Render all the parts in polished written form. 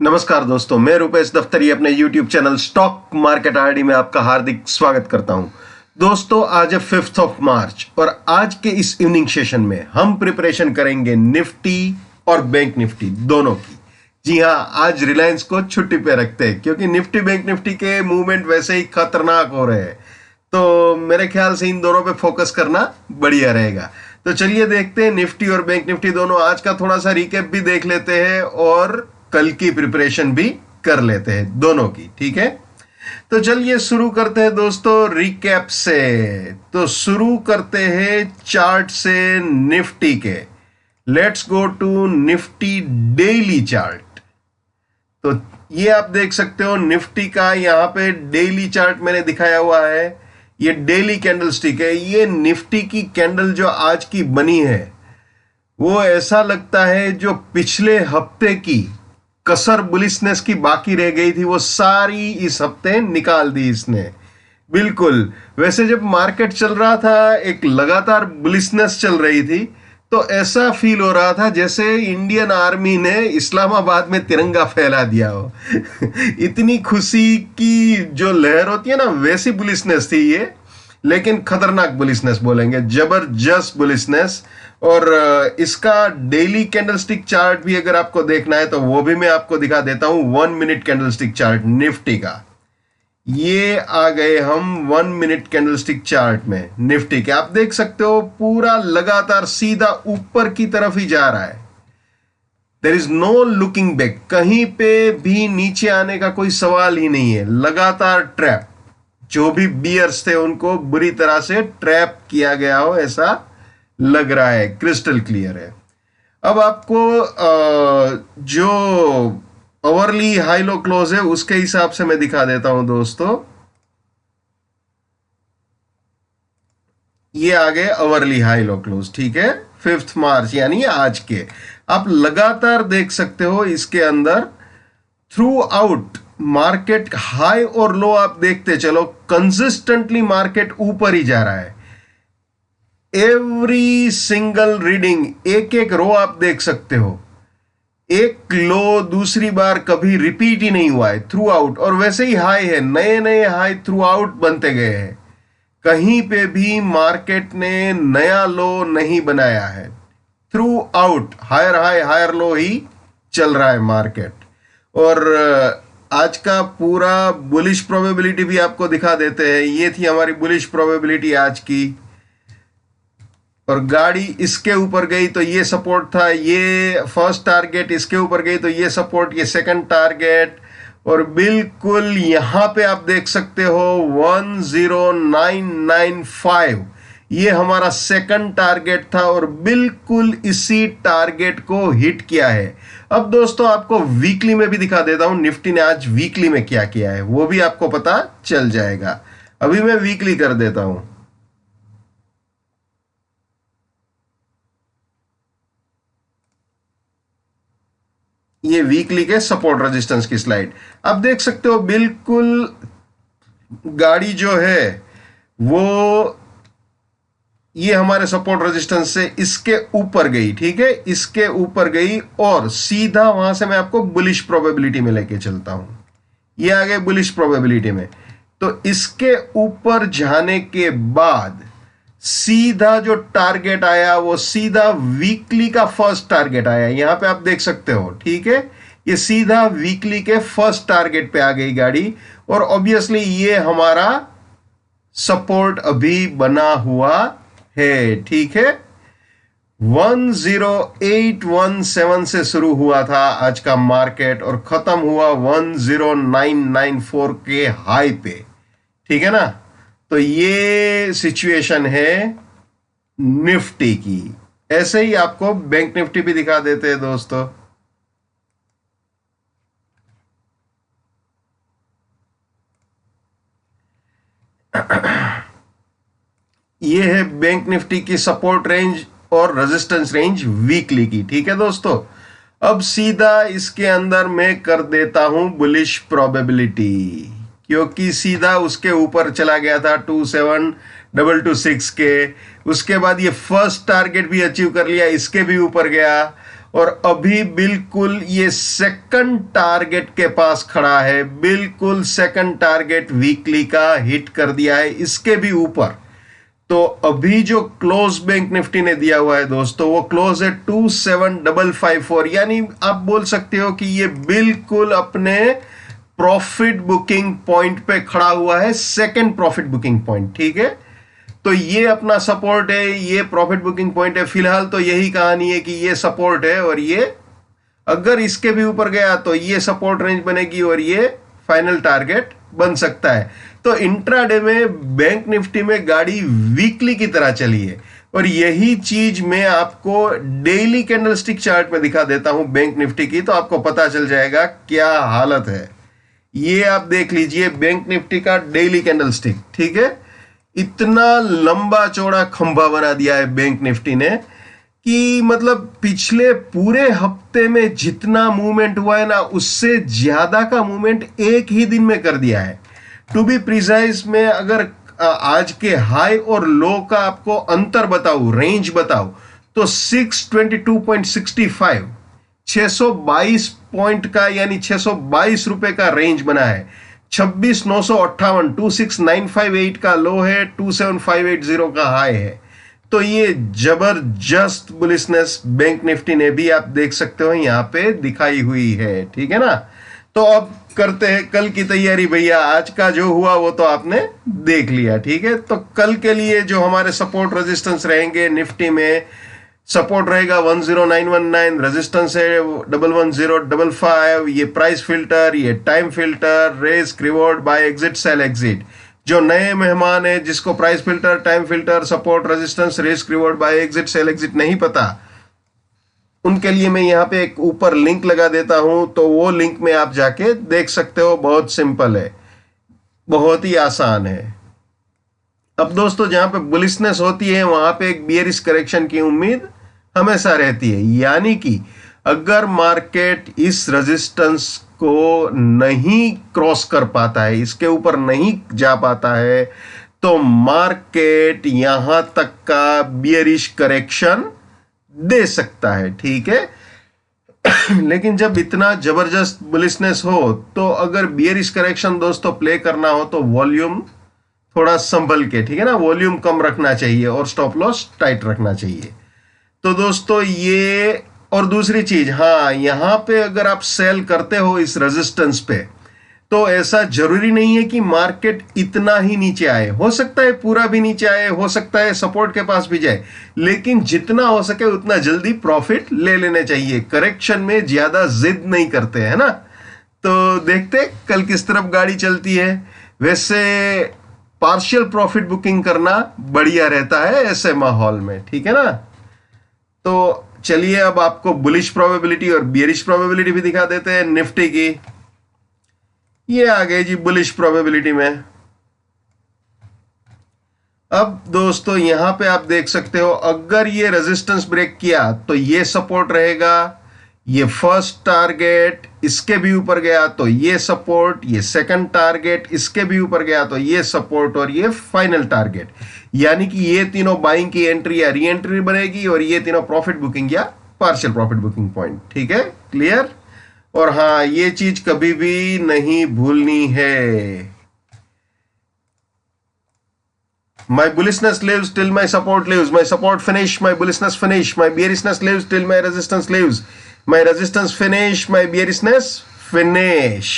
नमस्कार दोस्तों, मैं रुपेश दफ्तरी अपने YouTube channel stock market RD में आपका हार्दिक स्वागत करता हूं। दोस्तों, आज है 5th ऑफ मार्च और आज के इस इवनिंग सेशन में हम प्रिपरेशन करेंगे निफ्टी और बैंक निफ्टी दोनों की। जी हां, आज रिलायंस को छुट्टी पे रखते हैं क्योंकि निफ्टी बैंक निफ्टी के मूवमेंट वैसे ही खतरनाक हो रहे हैं, तो मेरे ख्याल से इन दोनों पे फोकस करना बढ़िया रहेगा। तो चलिए देखते हैं निफ्टी और बैंक निफ्टी दोनों। आज का थोड़ा सा रिकैप भी देख लेते हैं और कल की प्रिपरेशन भी कर लेते हैं दोनों की, ठीक है। तो चलिए शुरू करते हैं दोस्तों रिकैप से। तो शुरू करते हैं चार्ट से निफ्टी के। Let's go to Nifty daily chart. तो ये आप देख सकते हो निफ्टी का यहाँ पे डेली चार्ट मैंने दिखाया हुआ है। ये डेली कैंडल स्टिक है। ये निफ्टी की कैंडल जो आज की बनी है वो ऐसा लगता है जो पिछले हफ्ते की कसर बुलिशनेस की बाकी रह गई थी वो सारी इस हफ्ते निकाल दी इसने। बिल्कुल, वैसे जब मार्केट चल रहा था एक लगातार बुलिशनेस चल रही थी, तो ऐसा फील हो रहा था जैसे इंडियन आर्मी ने इस्लामाबाद में तिरंगा फैला दिया हो। इतनी खुशी की जो लहर होती है ना, वैसी बुलिशनेस थी ये। लेकिन खतरनाक बुलिशनेस बोलेंगे, जबरदस्त बुलिशनेस। और इसका डेली कैंडलस्टिक चार्ट भी अगर आपको देखना है तो वो भी मैं आपको दिखा देता हूं। 1 मिनट कैंडलस्टिक चार्ट निफ्टी का, ये आ गए हम 1 मिनट कैंडलस्टिक चार्ट में निफ्टी के। आप देख सकते हो पूरा लगातार सीधा ऊपर की तरफ ही जा रहा है। There is no looking back, कहीं पे भी नीचे आने का कोई सवाल ही नहीं है। लगातार ट्रैप, जो भी बियर्स थे उनको बुरी तरह से ट्रैप किया गया हो ऐसा लग रहा है, क्रिस्टल क्लियर है। अब आपको जो अवरली हाई लो क्लोज है उसके हिसाब से मैं दिखा देता हूं दोस्तों। ये आ गए अवरली हाई लो क्लोज, ठीक है, 5th मार्च यानी आज के। आप लगातार देख सकते हो इसके अंदर थ्रू आउट मार्केट हाई और लो आप देखते चलो, कंसिस्टेंटली मार्केट ऊपर ही जा रहा है। एवरी सिंगल रीडिंग, एक एक रो आप देख सकते हो, एक लो दूसरी बार कभी रिपीट ही नहीं हुआ है थ्रू आउट। और वैसे ही हाई है, नए नए हाई थ्रू आउट बनते गए हैं। कहीं पे भी मार्केट ने नया लो नहीं बनाया है। Throughout higher high higher low ही चल रहा है मार्केट। और आज का पूरा बुलिश प्रोबेबिलिटी भी आपको दिखा देते हैं। ये थी हमारी बुलिश प्रोबेबिलिटी आज की, और गाड़ी इसके ऊपर गई तो ये सपोर्ट था, ये फर्स्ट टारगेट, इसके ऊपर गई तो ये सपोर्ट, ये सेकंड टारगेट। और बिल्कुल यहां पे आप देख सकते हो 10995, ये हमारा सेकंड टारगेट था और बिल्कुल इसी टारगेट को हिट किया है। अब दोस्तों आपको वीकली में भी दिखा देता हूं निफ्टी ने आज वीकली में क्या किया है, वो भी आपको पता चल जाएगा। अभी मैं वीकली कर देता हूं। ये वीकली के सपोर्ट रेजिस्टेंस की स्लाइड आप देख सकते हो। बिल्कुल गाड़ी जो है वो ये हमारे सपोर्ट रेजिस्टेंस से इसके ऊपर गई, ठीक है, इसके ऊपर गई और सीधा वहां से मैं आपको बुलिश प्रोबेबिलिटी में लेके चलता हूं। ये आ गए बुलिश प्रोबेबिलिटी में। तो इसके ऊपर जाने के बाद सीधा जो टारगेट आया वो सीधा वीकली का फर्स्ट टारगेट आया, यहां पे आप देख सकते हो, ठीक है। ये सीधा वीकली के फर्स्ट टारगेट पे आ गई गाड़ी। और ऑब्वियसली ये हमारा सपोर्ट अभी बना हुआ है, ठीक है। 10817 से शुरू हुआ था आज का मार्केट और खत्म हुआ 10994 के हाई पे, ठीक है ना। तो ये सिचुएशन है निफ्टी की। ऐसे ही आपको बैंक निफ्टी भी दिखा देते हैं दोस्तों। ये है बैंक निफ्टी की सपोर्ट रेंज और रेजिस्टेंस रेंज वीकली की, ठीक है दोस्तों। अब सीधा इसके अंदर मैं कर देता हूं बुलिश प्रोबेबिलिटी, क्योंकि सीधा उसके ऊपर चला गया था 27226 के। उसके बाद ये फर्स्ट टारगेट भी अचीव कर लिया, इसके भी ऊपर गया और अभी बिल्कुल ये सेकंड टारगेट के पास खड़ा है, बिल्कुल सेकंड टारगेट वीकली का हिट कर दिया है, इसके भी ऊपर। तो अभी जो क्लोज बैंक निफ्टी ने दिया हुआ है दोस्तों, वो क्लोज है 27554, यानी आप बोल सकते हो कि ये बिल्कुल अपने प्रॉफिट बुकिंग पॉइंट पे खड़ा हुआ है, सेकंड प्रॉफिट बुकिंग पॉइंट। ठीक है, तो ये अपना सपोर्ट है, ये प्रॉफिट बुकिंग पॉइंट है। फिलहाल तो यही कहानी है कि ये सपोर्ट है, और ये अगर इसके भी ऊपर गया तो ये सपोर्ट रेंज बनेगी और ये फाइनल टारगेट बन सकता है। तो इंट्राडे में बैंक निफ्टी में गाड़ी वीकली की तरह चली है, और यही चीज मैं आपको डेली कैंडलस्टिक चार्ट में दिखा देता हूं बैंक निफ्टी की, तो आपको पता चल जाएगा क्या हालत है। ये आप देख लीजिए बैंक निफ्टी का डेली कैंडलस्टिक। ठीक है, इतना लंबा चौड़ा खंभा बना दिया है बैंक निफ्टी ने कि मतलब पिछले पूरे हफ्ते में जितना मूवमेंट हुआ है ना, उससे ज्यादा का मूवमेंट एक ही दिन में कर दिया है। टू बी प्रिसाइज में अगर आज के हाई और लो का आपको अंतर बताऊं, रेंज बताऊं, तो 622.65 622 पॉइंट का, यानी 622 रुपए का रेंज बना है। 26,958 26,958 का लो है, 27,580 का हाई है। तो ये जबरदस्त बुलिशनेस बैंक निफ्टी ने भी आप देख सकते हो यहां पे दिखाई हुई है। ठीक है ना, तो अब करते हैं कल की तैयारी भैया। आज का जो हुआ वो तो आपने देख लिया। ठीक है, तो कल के लिए जो हमारे सपोर्ट रेजिस्टेंस रहेंगे निफ्टी में, सपोर्ट रहेगा 10919, रेजिस्टेंस है 11055, ये प्राइस फिल्टर, ये time filter, risk reward, buy exit, sell exit. जो नए मेहमान है जिसको price filter, time filter, support resistance, risk reward, buy exit, sell exit नहीं पता, उनके लिए मैं यहाँ पे एक ऊपर लिंक लगा देता हूं, तो वो लिंक में आप जाके देख सकते हो। बहुत सिंपल है, बहुत ही आसान है। अब दोस्तों जहां पे बुलिशनेस होती है वहां पे एक बियरिश करेक्शन की उम्मीद हमेशा रहती है, यानी कि अगर मार्केट इस रेजिस्टेंस को नहीं क्रॉस कर पाता है, इसके ऊपर नहीं जा पाता है, तो मार्केट यहां तक का बियरिश करेक्शन दे सकता है। ठीक है, लेकिन जब इतना जबरदस्त बुलिशनेस हो, तो अगर बियरिश करेक्शन दोस्तों प्ले करना हो तो वॉल्यूम थोड़ा संभल के, ठीक है ना, वॉल्यूम कम रखना चाहिए और स्टॉप लॉस टाइट रखना चाहिए। तो दोस्तों ये, और दूसरी चीज, हाँ, यहां पे अगर आप सेल करते हो इस रेजिस्टेंस पे, तो ऐसा जरूरी नहीं है कि मार्केट इतना ही नीचे आए, हो सकता है पूरा भी नीचे आए, हो सकता है सपोर्ट के पास भी जाए, लेकिन जितना हो सके उतना जल्दी प्रॉफिट ले लेने चाहिए। करेक्शन में ज्यादा जिद नहीं करते हैं ना। तो देखते कल किस तरफ गाड़ी चलती है। वैसे पार्शियल प्रॉफिट बुकिंग करना बढ़िया रहता है ऐसे माहौल में, ठीक है ना। तो चलिए अब आपको बुलिश प्रोबेबिलिटी और बियरिश प्रोबेबिलिटी भी दिखा देते हैं निफ्टी की। ये आ गई जी बुलिश प्रोबेबिलिटी में। अब दोस्तों यहां पे आप देख सकते हो, अगर ये रेजिस्टेंस ब्रेक किया तो ये सपोर्ट रहेगा, ये फर्स्ट टारगेट, इसके भी ऊपर गया तो ये सपोर्ट, ये सेकंड टारगेट, इसके भी ऊपर गया तो ये सपोर्ट, और ये फाइनल टारगेट। यानी कि ये तीनों बाइंग की एंट्री या री एंट्री बनेगी, और ये तीनों प्रॉफिट बुकिंग या पार्शियल प्रॉफिट बुकिंग पॉइंट। ठीक है, क्लियर। और हाँ, ये चीज कभी भी नहीं भूलनी है, my bullishness lives till my support lives, my support finish, my bullishness finish, my bearishness lives till my resistance lives, my resistance finish, my bearishness finish।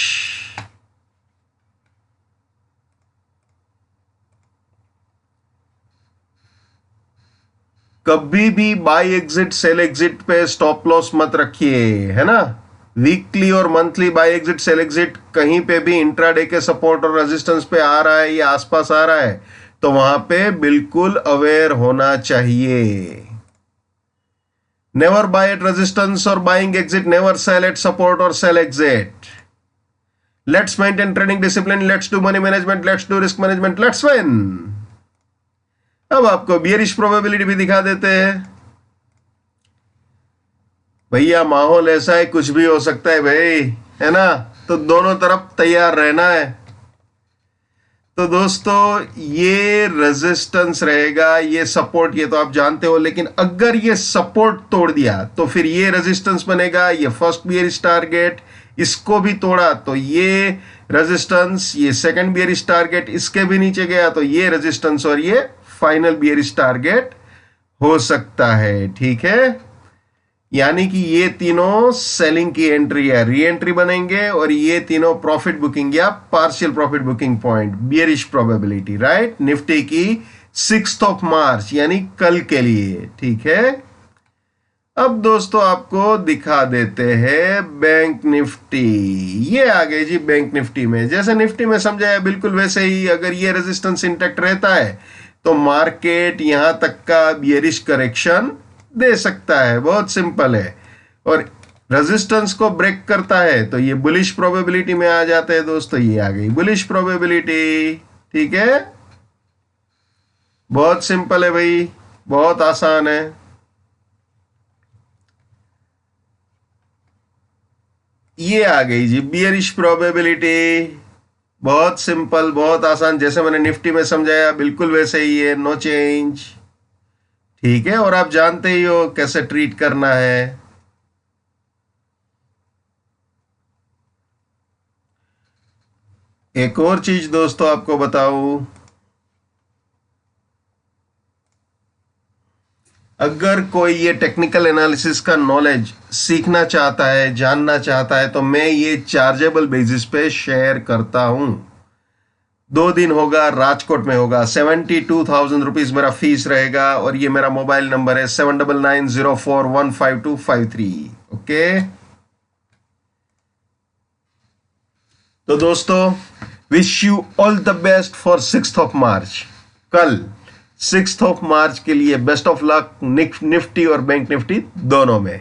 कभी भी बाय एग्जिट सेल एग्जिट पे स्टॉप लॉस मत रखिए, है ना। Weekly और monthly buy exit sell exit कहीं पे भी इंट्राडे के सपोर्ट और रेजिस्टेंस पे आ रहा है या आसपास आ रहा है तो वहां पे बिल्कुल अवेयर होना चाहिए। नेवर बाय एट रेजिस्टेंस और buying exit, never sell at support और sell exit. Let's maintain trading discipline, let's do money management, let's do risk management, let's win. अब आपको बियरिश प्रोबेबिलिटी भी दिखा देते हैं। भैया माहौल ऐसा है, कुछ भी हो सकता है भाई, है ना, तो दोनों तरफ तैयार रहना है। तो दोस्तों ये रेजिस्टेंस रहेगा, ये सपोर्ट, ये तो आप जानते हो। लेकिन अगर ये सपोर्ट तोड़ दिया तो फिर ये रेजिस्टेंस बनेगा, ये फर्स्ट बियरिश टारगेट, इसको भी तोड़ा तो ये रेजिस्टेंस, ये सेकंड बियरिश टारगेट, इसके भी नीचे गया तो ये रेजिस्टेंस और ये फाइनल बियरिश टारगेट हो सकता है। ठीक है, यानी कि ये तीनों सेलिंग की एंट्री या री एंट्री बनेंगे और ये तीनों प्रॉफिट बुकिंग या partial profit booking point, bearish probability, right, Nifty की 6 मार्च यानी कल के लिए। ठीक है, अब दोस्तों आपको दिखा देते हैं बैंक निफ्टी। ये आ गए जी बैंक निफ्टी में। जैसे निफ्टी में समझाया बिल्कुल वैसे ही, अगर ये रेजिस्टेंस इंटैक्ट रहता है तो मार्केट यहां तक का बियरिश करेक्शन दे सकता है, बहुत सिंपल है। और रेजिस्टेंस को ब्रेक करता है तो ये बुलिश प्रोबेबिलिटी में आ जाते हैं दोस्तों। ये आ गई बुलिश प्रोबेबिलिटी। ठीक है, बहुत सिंपल है भाई, बहुत आसान है। ये आ गई जी बियरिश प्रोबेबिलिटी, बहुत सिंपल, बहुत आसान। जैसे मैंने निफ्टी में समझाया बिल्कुल वैसे ही है, नो चेंज। ठीक है, और आप जानते ही हो कैसे ट्रीट करना है। एक और चीज दोस्तों आपको बताऊं, अगर कोई ये टेक्निकल एनालिसिस का नॉलेज सीखना चाहता है, जानना चाहता है, तो मैं ये चार्जेबल बेसिस पे शेयर करता हूं। 2 दिन होगा, राजकोट में होगा। 72,000 रुपीज मेरा फीस रहेगा और ये मेरा मोबाइल नंबर है 7990415253। ओके, तो दोस्तों wish you all the best for 6 मार्च। कल 6 मार्च के लिए बेस्ट ऑफ लक निफ्टी और बैंक निफ्टी दोनों में।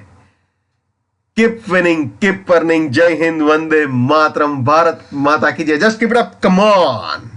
Keep winning, keep earning. जय हिंद, वंदे मातरम, भारत माता की जय। Just keep it up, come on.